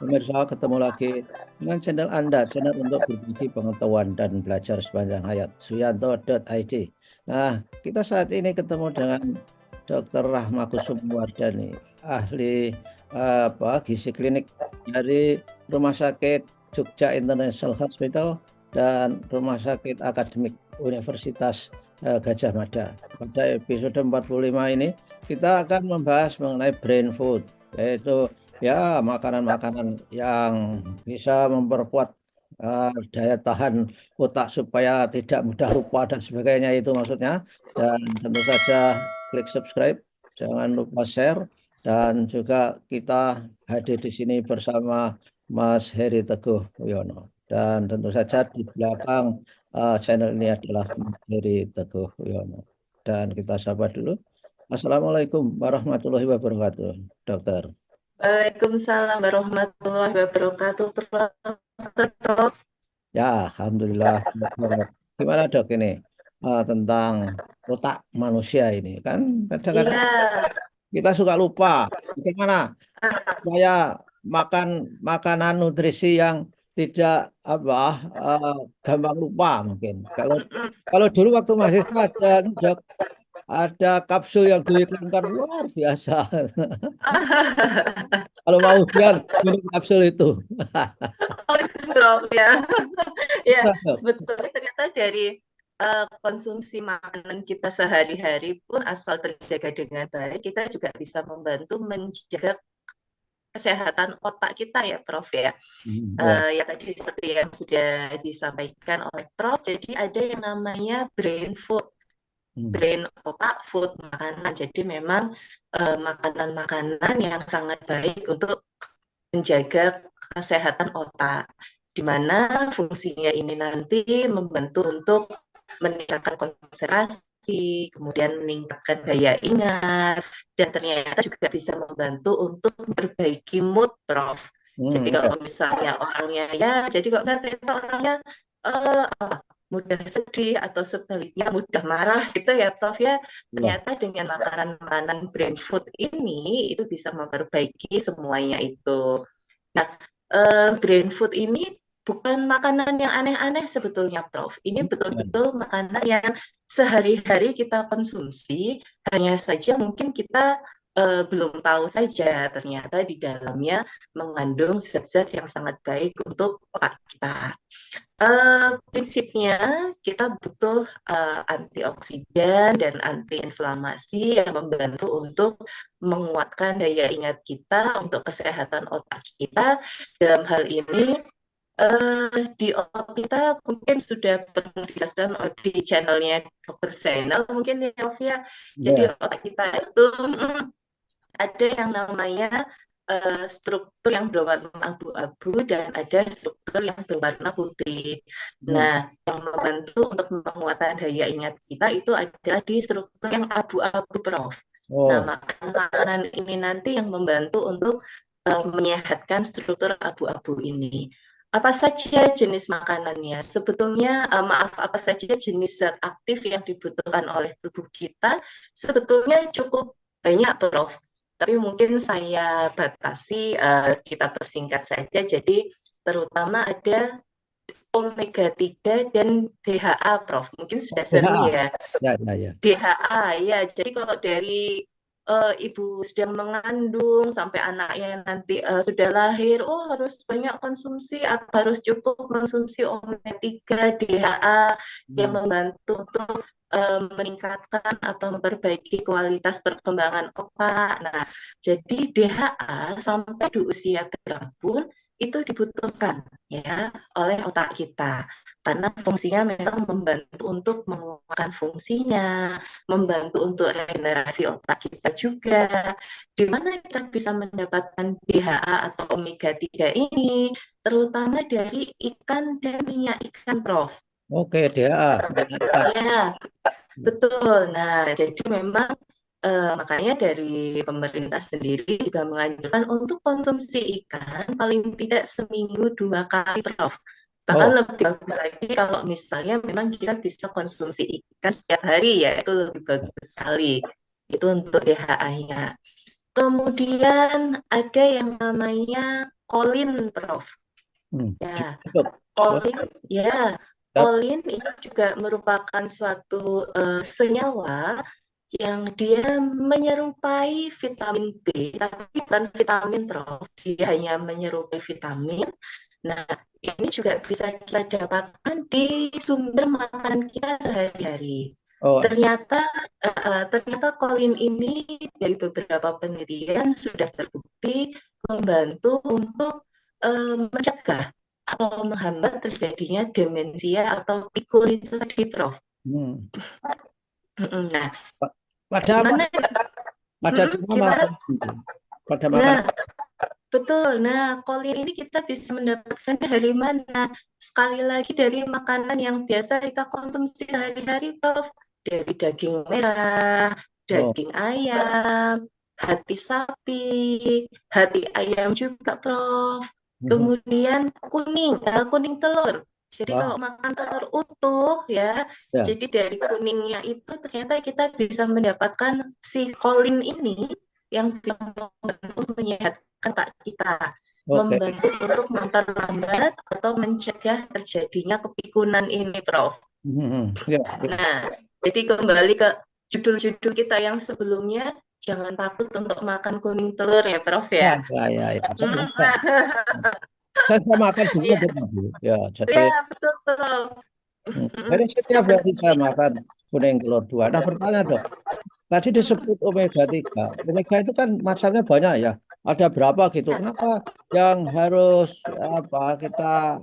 Pemirsa, ketemu lagi dengan channel Anda, channel untuk berbagi pengetahuan dan belajar sepanjang hayat, suyanto.id. Nah, kita saat ini ketemu dengan Dr. Rahma Kusumwardani, ahli gizi klinik dari Rumah Sakit Jogja International Hospital dan Rumah Sakit Akademik Universitas Gajah Mada. Pada episode 45 ini, kita akan membahas mengenai brain food, yaitu ya, makanan-makanan yang bisa memperkuat daya tahan otak supaya tidak mudah lupa dan sebagainya itu maksudnya. Dan tentu saja klik subscribe, jangan lupa share, dan juga kita hadir di sini bersama Mas Heri Teguh Wiono. Dan tentu saja di belakang channel ini adalah Mas Heri Teguh Wiono. Dan kita sapa dulu. Assalamualaikum warahmatullahi wabarakatuh, dokter. Waalaikumsalam warahmatullahi wabarakatuh. Prof. Ya, Alhamdulillah. Gimana dok ini tentang otak manusia ini? Kan kadang-kadang Iya, kita suka lupa. Bagaimana supaya makan makanan nutrisi yang tidak eh, gampang lupa mungkin. Kalau kalau dulu waktu mahasiswa ada dok, ada kapsul yang diiklankan luar biasa. Kalau mau ujian minum kapsul itu. Prof ya. Ya, sebetulnya ternyata dari konsumsi makanan kita sehari-hari pun asal terjaga dengan baik, kita juga bisa membantu menjaga kesehatan otak kita ya, Prof ya. Ya. Ya tadi seperti yang sudah disampaikan oleh Prof, jadi ada yang namanya brain food. Hmm. Brain otak food makanan. Jadi memang makanan-makanan yang sangat baik untuk menjaga kesehatan otak, di mana fungsinya ini nanti membantu untuk meningkatkan konsentrasi, kemudian meningkatkan daya ingat, dan ternyata juga bisa membantu untuk memperbaiki mood, Prof. Jadi Ya. kalau misalnya orangnya ya, jadi kalau misalnya orangnya mudah sedih atau sebaliknya mudah marah gitu ya, Prof ya. Ya. Ternyata dengan makanan-makanan brain food ini itu bisa memperbaiki semuanya itu. Nah, brain food ini bukan makanan yang aneh-aneh sebetulnya, Prof. Ini Ya. betul-betul makanan yang sehari-hari kita konsumsi, hanya saja mungkin kita belum tahu saja ternyata di dalamnya mengandung zat-zat yang sangat baik untuk otak kita. Prinsipnya kita butuh antioksidan dan antiinflamasi yang membantu untuk menguatkan daya ingat kita untuk kesehatan otak kita. Dalam hal ini di otak kita mungkin sudah pernah dijelaskan di channelnya Dr. Zainal mungkin ya, Prof ya. Jadi Ya. otak kita itu ada yang namanya struktur yang berwarna abu-abu dan ada struktur yang berwarna putih. Hmm. Nah, yang membantu untuk penguatan daya ingat kita itu adalah di struktur yang abu-abu, Prof. Nah, Oh, makanan ini nanti yang membantu untuk menyehatkan struktur abu-abu ini. Apa saja jenis makanannya? Sebetulnya, maaf, apa saja jenis zat aktif yang dibutuhkan oleh tubuh kita? Sebetulnya cukup banyak, Prof. Tapi mungkin saya batasi, kita persingkat saja. Jadi terutama ada omega 3 dan DHA, Prof. Mungkin sudah sering ya, ya. ya, ya, ya. DHA, ya. Jadi kalau dari ibu sedang mengandung sampai anaknya nanti sudah lahir, oh harus banyak konsumsi, harus cukup konsumsi omega 3, DHA yang Hmm. membantu untuk meningkatkan atau memperbaiki kualitas perkembangan otak. Nah, jadi DHA sampai di usia berapapun itu dibutuhkan ya oleh otak kita karena fungsinya memang membantu untuk menguatkan fungsinya, membantu untuk regenerasi otak kita juga. Di mana kita bisa mendapatkan DHA atau omega 3 ini? Terutama dari ikan dan minyak ikan, Prof. Oke, DA. Menyenangkan. Ya, betul. Nah, jadi memang makanya dari pemerintah sendiri juga menganjurkan untuk konsumsi ikan paling tidak seminggu 2 kali, Prof. Bahkan Oh, lebih bagus lagi kalau misalnya memang kita bisa konsumsi ikan setiap hari ya, itu lebih bagus sekali. Itu untuk DHA-nya. Kemudian ada yang namanya kolin, Prof. Ya, kolin, ya, kolin ini juga merupakan suatu senyawa yang dia menyerupai vitamin B, tapi bukan vitamin, Prof. Dia hanya menyerupai vitamin. Nah, ini juga bisa kita dapatkan di sumber makanan kita sehari-hari. Ternyata kolin ini dari beberapa penelitian sudah terbukti membantu untuk mencegah atau menghambat terjadinya demensia atau pikun itu tadi, Prof. Nah, gimana Nah, betul. Nah, kolin ini kita bisa mendapatkan dari mana? Sekali lagi dari makanan yang biasa kita konsumsi sehari-hari, Prof. Dari daging merah, daging ayam, hati sapi, hati ayam juga, Prof. Kemudian kuning telur. Jadi kalau makan telur utuh ya, jadi dari kuningnya itu ternyata kita bisa mendapatkan si kolin ini yang bisa membantu menyehatkan tak kita, membantu untuk memperlambat atau mencegah terjadinya kepikunan ini, Prof. Nah, jadi kembali ke judul-judul kita yang sebelumnya, jangan takut untuk makan kuning telur ya, Prof ya. Saya makan juga ya, jadi betul, Prof. Jadi setiap hari saya makan kuning telur 2. Nah, pertanyaan dok, tadi disebut omega 3. Omega itu kan macamnya banyak ya. Ada berapa gitu? Kenapa yang harus kita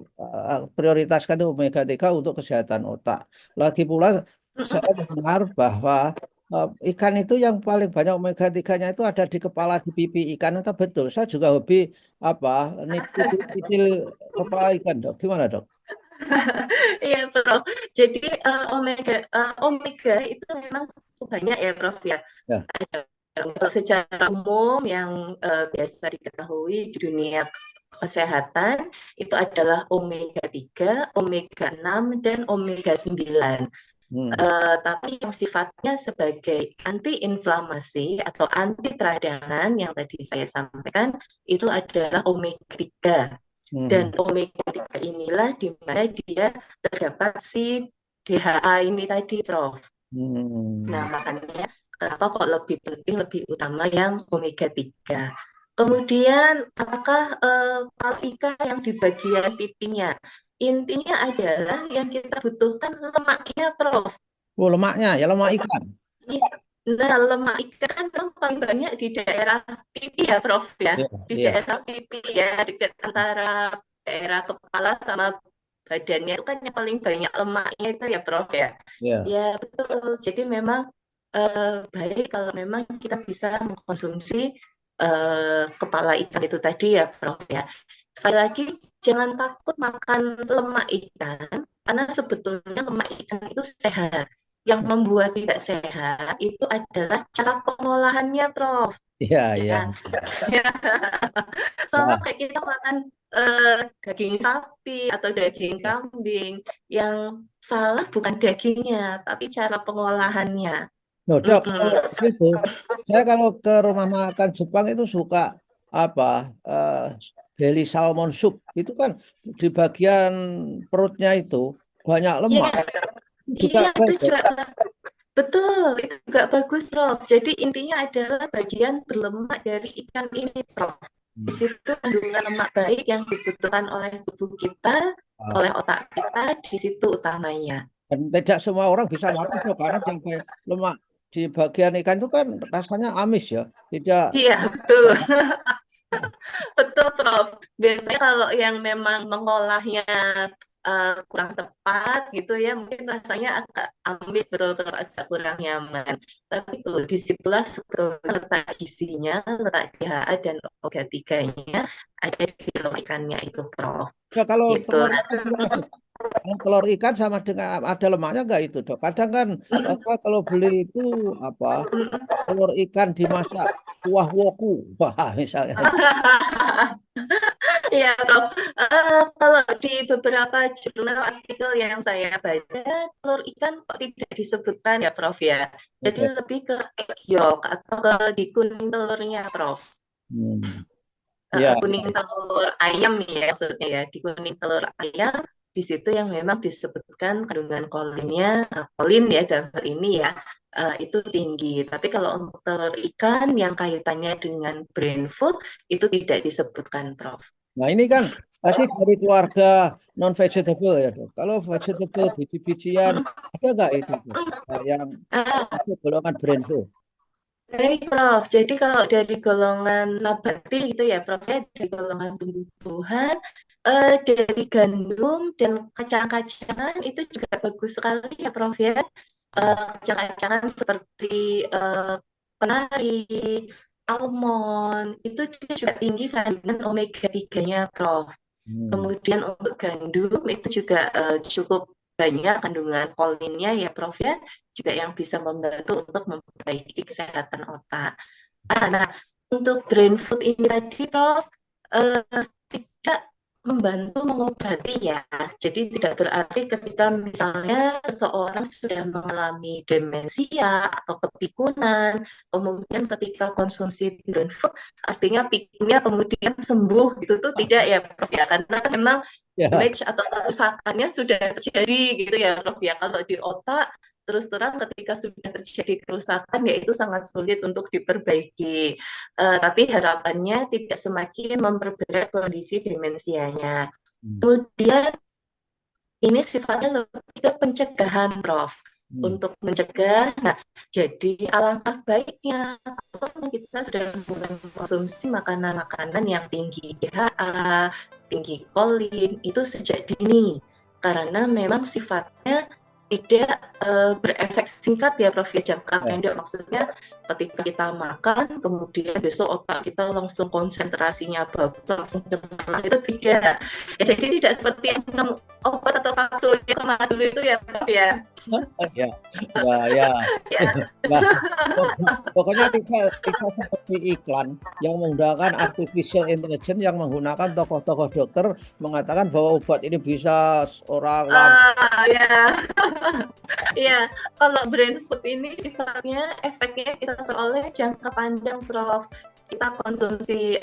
prioritaskan itu omega 3 untuk kesehatan otak? Lagi pula saya mendengar bahwa ikan itu yang paling banyak omega 3-nya itu ada di kepala, di pipi ikan. Itu betul. Saya juga hobi nyicil kepala ikan, dok. Gimana, dok? Iya, Prof. Jadi omega itu memang banyak ya, Prof ya. Untuk secara umum yang biasa diketahui di dunia kesehatan itu adalah omega 3, omega 6 dan omega 9. Tapi yang sifatnya sebagai anti-inflamasi atau anti peradangan yang tadi saya sampaikan itu adalah omega 3. Dan omega 3 inilah di mana dia terdapat si DHA ini tadi, Prof. Nah, makanya kenapa kok lebih penting, lebih utama yang omega 3. Kemudian, apakah palika yang di bagian pipinya? Intinya adalah yang kita butuhkan lemaknya, Prof. Oh, lemaknya, ya lemak ikan. Nah, lemak ikan kan memang paling banyak di daerah pipi ya, Prof ya. Di daerah pipi ya, dekat antara daerah kepala sama badannya itu kan yang paling banyak lemaknya itu ya, Prof ya. Ya, betul. Jadi memang baik kalau memang kita bisa mengkonsumsi kepala ikan itu tadi ya, Prof ya. Sekali lagi, jangan takut makan lemak ikan, karena sebetulnya lemak ikan itu sehat. Yang membuat tidak sehat itu adalah cara pengolahannya, Prof. Iya. Sama kayak kita makan daging sapi atau daging kambing, yang salah bukan dagingnya, tapi cara pengolahannya. Dok, itu saya kalau ke rumah makan Jepang itu suka belly salmon soup. Itu kan di bagian perutnya itu banyak lemak. Iya, itu juga betul, itu juga bagus, Prof. Jadi intinya adalah bagian berlemak dari ikan ini, Prof. Di situ kandungan lemak baik yang dibutuhkan oleh tubuh kita, oleh otak kita, di situ utamanya. Dan tidak semua orang bisa makan karena yang lemak di bagian ikan itu kan rasanya amis ya, tidak. Iya, betul. Betul, Prof. Biasanya kalau yang memang mengolahnya kurang tepat gitu ya, mungkin rasanya agak amis, betul-betul agak kurang nyaman. Tapi itu disitulah sebetulnya letak gizinya, letak DHA dan omega 3-nya ada di lemak ikannya itu, Prof. Ya, kalau gitu. telur ikan sama dengan ada lemaknya nggak itu, dok? Kadang kan kalau beli itu telur ikan dimasak kuah woku, wah misalnya. Ya, Prof. Kalau di beberapa jurnal artikel yang saya baca, telur ikan kok tidak disebutkan ya, Prof ya. Jadi lebih ke egg yolk atau ke di kuning telurnya, Prof. Ya, kuning telur ayam ya maksudnya ya. Di kuning telur ayam di situ yang memang disebutkan kandungan kolinnya, kolin ya dalam hal ini ya, itu tinggi. Tapi kalau untuk telur ikan yang kaitannya dengan brain food itu tidak disebutkan, Prof. nah ini kan tadi dari keluarga non vegetable ya dok. Kalau vegetable biji-bijian ada nggak itu dok? Yang Ah, masuk golongan brain food? Baik, Prof. Jadi kalau dari golongan nabati gitu ya, Prof, ya, dari golongan tumbuh-tumbuhan, dari gandum dan kacang-kacangan itu juga bagus sekali ya, Prof, ya. Kacang-kacangan seperti kenari, almond, itu dia juga tinggi kandungan omega 3-nya, Prof. Hmm. Kemudian untuk gandum itu juga cukup banyak kandungan kolinnya ya Prof ya, juga yang bisa membantu untuk memperbaiki kesehatan otak. Nah, untuk brain food ini tadi Prof, eh, tidak membantu mengobati ya. Jadi tidak berarti ketika misalnya seseorang sudah mengalami demensia atau kepikunan, kemudian ketika konsumsi brain food, artinya pikunnya kemudian sembuh gitu tuh tidak ya Prof ya. Karena memang Ya, damage atau kerusakannya sudah terjadi gitu ya Prof ya. Kalau di otak terus terang ketika sudah terjadi kerusakan ya itu sangat sulit untuk diperbaiki. Tapi harapannya tidak semakin memperberat kondisi demensianya. hmm. Kemudian ini sifatnya lebih ke pencegahan, Prof. Hmm. Untuk mencegah, nah jadi alangkah baiknya kalau kita sudah mulai mengkonsumsi makanan-makanan yang tinggi DHA, tinggi kolin, itu sejak dini. Karena memang sifatnya tidak berefek singkat ya Prof ya, jangka Ya. pendek, maksudnya ketika kita makan kemudian besok otak kita langsung konsentrasinya bagus langsung cemerlang itu tidak ya, jadi tidak seperti yang minum obat atau kapsul yang kemarin dulu itu ya Prof ya. Ya, ya, ya. Ya, Nah, pokoknya tidak seperti iklan yang menggunakan artificial intelligence yang menggunakan tokoh-tokoh dokter mengatakan bahwa obat ini bisa orang langsung. ya, ya. Kalau brain food ini sifatnya efeknya kita peroleh jangka panjang, Prof. Kita konsumsi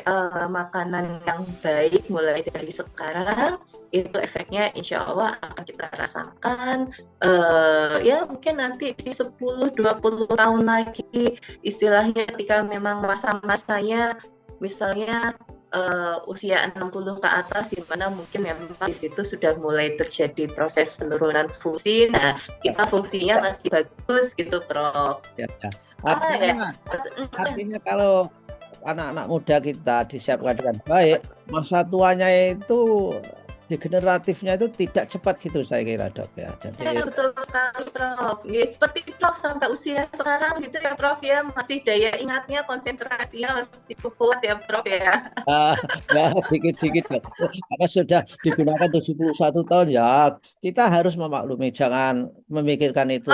makanan yang baik mulai dari sekarang, itu efeknya insya Allah akan kita rasakan ya mungkin nanti di 10-20 tahun lagi, istilahnya ketika memang masa-masanya misalnya usia 60 ke atas, di mana mungkin memang di situ sudah mulai terjadi proses penurunan fungsi. Nah, kita fungsinya masih bagus gitu, Prof. Ya, ya. Ya. Artinya kalau anak-anak muda kita disiapkan dengan baik, masa tuanya itu degeneratifnya itu tidak cepat gitu saya kira dok ya. Jadi Betul sekali, Prof. Ya, seperti Prof sampai usia sekarang gitu ya, Prof ya, masih daya ingatnya, konsentrasinya masih kuat ya, Prof ya. ya dikit-dikit dok. Karena sudah digunakan 71 tahun ya kita harus memaklumi, jangan memikirkan itu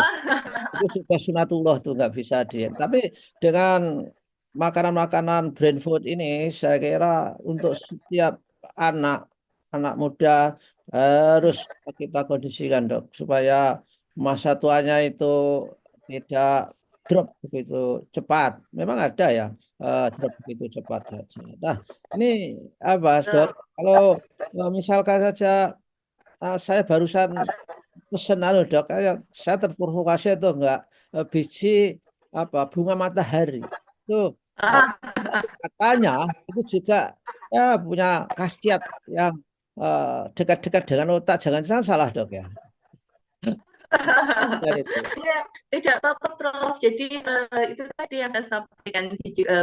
sudah sunatullah tuh nggak bisa di. Tapi dengan makanan-makanan brain food ini saya kira untuk setiap anak anak muda harus kita kondisikan dok supaya masa tuanya itu tidak drop begitu cepat. Memang ada ya drop begitu cepat saja. Nah ini apa dok? Kalau misalkan saja saya barusan pesen dok, kayak saya terprovokasi itu enggak biji apa bunga matahari itu eh, Ah, katanya itu juga ya punya khasiat yang dekat-dekat dengan otak. Jangan-jangan salah dok ya. Dan itu. Ya, tidak apa-apa, Prof. Jadi itu tadi yang saya sampaikan,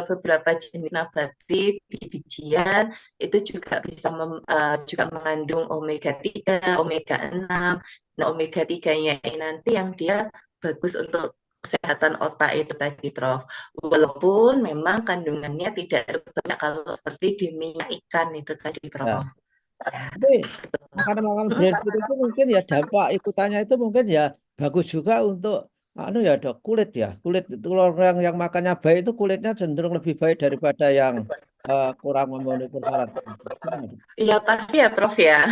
beberapa jenis nabati, biji-bijian, itu juga bisa juga mengandung omega 3, omega 6. Nah, omega 3-nya ini nanti yang dia bagus untuk kesehatan otak itu tadi, Prof. Walaupun memang kandungannya tidak sebanyak kalau seperti di minyak ikan itu tadi, Ya. Prof. Ya, Tapi makanan-makanan brain food itu mungkin ya dampak ikutannya itu mungkin ya bagus juga untuk anu ya dok kulit ya kulit itu orang yang makannya baik itu kulitnya cenderung lebih baik daripada yang kurang memenuhi persyaratan. Gimana, Dok? iya pasti ya, Prof ya.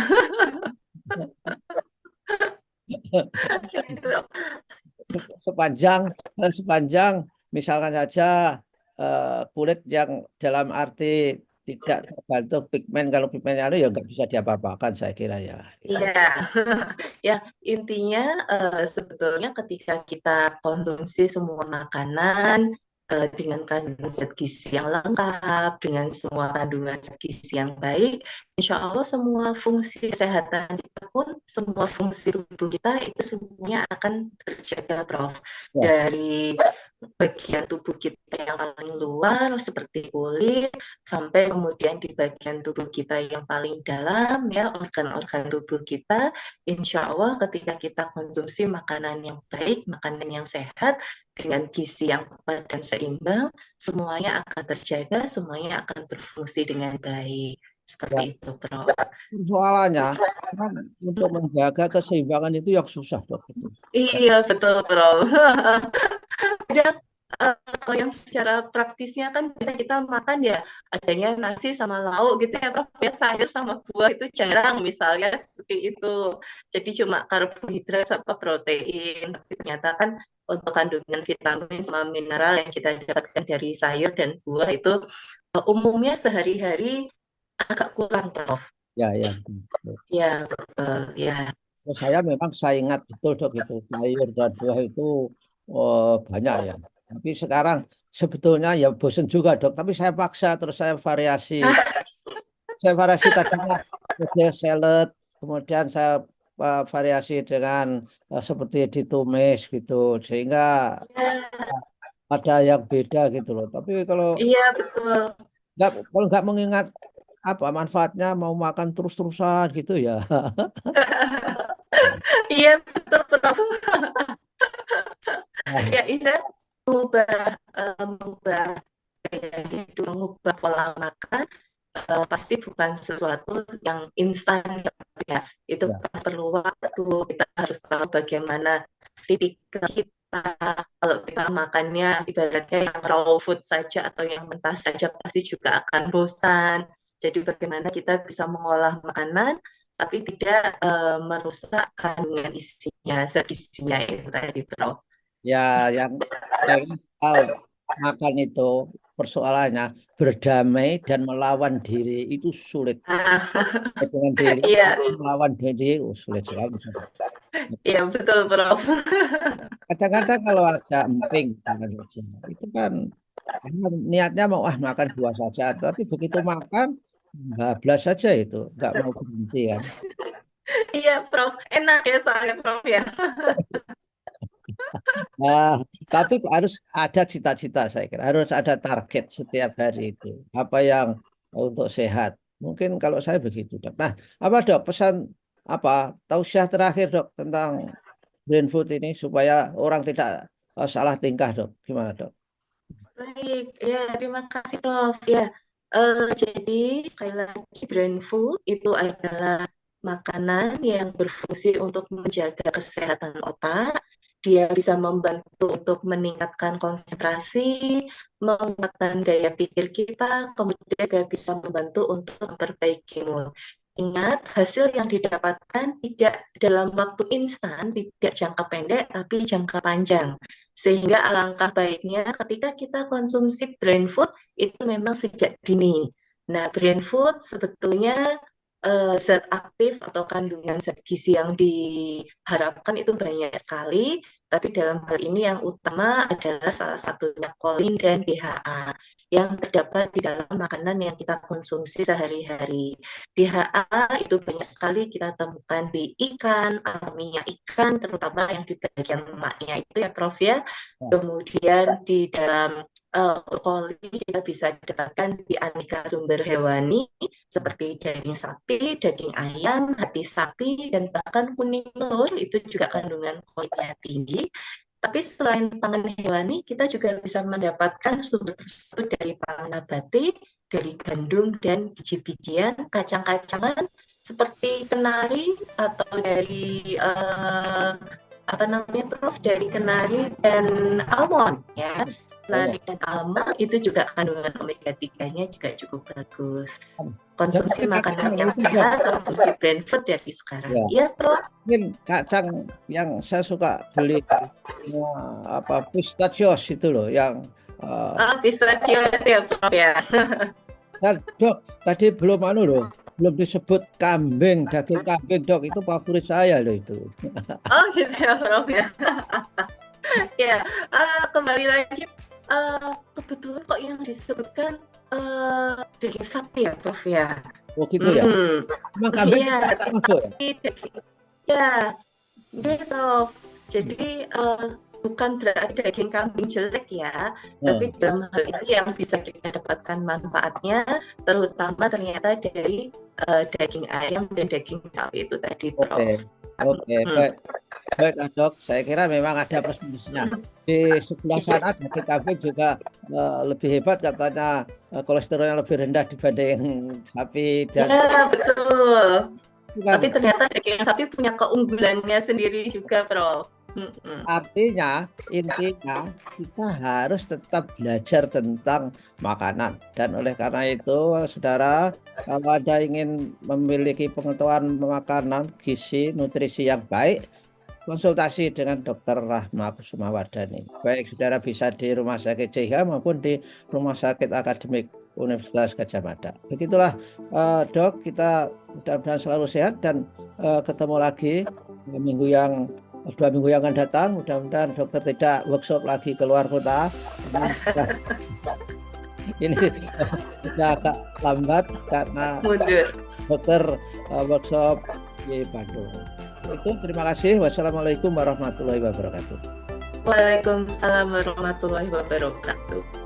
Sepanjang sepanjang misalkan saja kulit yang dalam arti tidak tergantung pigmen. Kalau pigmennya ada ya nggak bisa diapa-apakan saya kira ya. Iya, ya intinya sebetulnya ketika kita konsumsi semua makanan dengan kandungan zat gizi yang lengkap, dengan semua kandungan zat gizi yang baik, insya Allah semua fungsi kesehatan kita pun, semua fungsi tubuh kita itu semuanya akan terjaga, Prof. Ya. Dari bagian tubuh kita yang paling luar seperti kulit sampai kemudian di bagian tubuh kita yang paling dalam ya organ-organ tubuh kita, insya Allah ketika kita konsumsi makanan yang baik, makanan yang sehat dengan gizi yang tepat dan seimbang, semuanya akan terjaga, semuanya akan berfungsi dengan baik. Seperti Ya. itu, Prof. Persoalannya kan untuk menjaga keseimbangan itu yang susah, Dok. Iya, betul, Prof. Ada kalau yang secara praktisnya kan bisa kita makan ya adanya nasi sama lauk gitu ya, Prof, ya sayur sama buah itu jarang misalnya seperti itu. Jadi cuma karbohidrat sama protein. Tapi ternyata kan untuk kandungan vitamin sama mineral yang kita dapatkan dari sayur dan buah itu umumnya sehari-hari agak kurang, Prof. Ya, ya. Ya, betul. Ya. Saya memang saya ingat betul, Dok, itu sayur dan buah itu banyak ya. Tapi sekarang sebetulnya ya bosen juga, Dok. Tapi saya paksa terus saya variasi. Saya variasi tadinya model salad, kemudian saya variasi dengan seperti ditumis gitu, sehingga ada yang beda gitu loh. Tapi Iya, betul. nggak mengingat apa manfaatnya mau makan terus-terusan gitu ya. Iya, betul, Prof. Nah, Ya, itu mengubah gaya hidup, mengubah pola makan pasti bukan sesuatu yang instan ya. Itu ya. perlu waktu. Kita harus tahu bagaimana tipikal kita. Kalau kita makannya ibaratnya yang raw food saja atau yang mentah saja pasti juga akan bosan. Jadi bagaimana kita bisa mengolah makanan tapi tidak merusak kandungan isinya, zat gizinya itu tadi, Bro. Ya, yang soal makan itu persoalannya berdamai dan melawan diri itu sulit. Ah, Dengan diri iya, melawan diri sulit sekali. iya betul, Prof. Kadang-kadang kalau ada emping makan saja, itu kan niatnya mau makan buah saja, tapi begitu makan bablas saja itu, nggak mau berhenti kan. Iya, Prof. Enak ya soalnya, Prof ya. Nah, tapi harus ada cita-cita saya kira, harus ada target setiap hari itu. Apa yang untuk sehat. Mungkin kalau saya begitu, Dok. Nah, apa Dok pesan apa tausiah terakhir Dok tentang brain food ini supaya orang tidak salah tingkah, Dok. Gimana, Dok? Baik, ya terima kasih, Prof. Ya, jadi sekali lagi brain food itu adalah makanan yang berfungsi untuk menjaga kesehatan otak. Dia bisa membantu untuk meningkatkan konsentrasi, menguatkan daya pikir kita, kemudian juga bisa membantu untuk memperbaiki mood. Ingat, hasil yang didapatkan tidak dalam waktu instan, tidak jangka pendek, tapi jangka panjang. Sehingga alangkah baiknya ketika kita konsumsi brain food itu memang sejak dini. Nah, brain food sebetulnya zat aktif atau kandungan zat gizi yang diharapkan itu banyak sekali, tapi dalam hal ini yang utama adalah salah satunya kolin dan DHA yang terdapat di dalam makanan yang kita konsumsi sehari-hari. DHA itu banyak sekali kita temukan di ikan, atau minyak ikan, terutama yang di bagian lemaknya itu ya, Prof ya. Kemudian di dalam koli kita bisa dapatkan di aneka sumber hewani seperti daging sapi, daging ayam, hati sapi, dan bahkan kuning telur itu juga kandungan kolinnya tinggi. Tapi selain pangan hewani, kita juga bisa mendapatkan sumber tersebut dari pangan nabati, dari gandum dan biji-bijian, kacang-kacangan seperti kenari atau dari apa namanya, Prof, dari kenari dan almond ya. Kenari dan almond itu juga kandungan omega 3-nya juga cukup bagus. Konsumsi makanan yang sehat, konsumsi brain food dari sekarang. Iya, Prof. Mungkin kacang yang saya suka beli apa pistachios itu loh yang pistachios ya, Prof ya. Kan, Dok, tadi belum loh, belum disebut kambing, daging kambing, Dok. Itu favorit saya loh itu. Oh gitu ya Prof ya. Ya, kembali lagi, kebetulan kok yang disebutkan daging sapi ya Prof ya. Oh gitu ya. Emang kambing Iya, kita daging masuk ya? sapi, ya, gitu. Jadi bukan berarti daging kambing jelek ya, tapi dalam hal ini yang bisa kita dapatkan manfaatnya, terutama ternyata dari daging ayam dan daging sapi itu tadi, Prof. Oke, baik, Dok. Saya kira memang ada plus minusnya. Di sebelah sana daging kambing juga lebih hebat katanya, kolesterolnya lebih rendah dibanding sapi dan. Ya betul. Kan, tapi ternyata daging sapi punya keunggulannya sendiri juga, Prof. Intinya kita harus tetap belajar tentang makanan, dan oleh karena itu saudara, kalau Anda ingin memiliki pengetahuan makanan, gizi, nutrisi yang baik, konsultasi dengan Dr. Rahma Kusumawardhani. Baik saudara bisa di Rumah Sakit CH maupun di Rumah Sakit Akademik Universitas Gadjah Mada. Begitulah Dok, kita mudah-mudahan selalu sehat dan ketemu lagi 2 minggu yang akan datang. Mudah-mudahan dokter tidak workshop lagi keluar kota. Ini sudah agak lambat karena dokter workshop di Bandung. Itu terima kasih. Wassalamualaikum warahmatullahi wabarakatuh. Waalaikumsalam warahmatullahi wabarakatuh.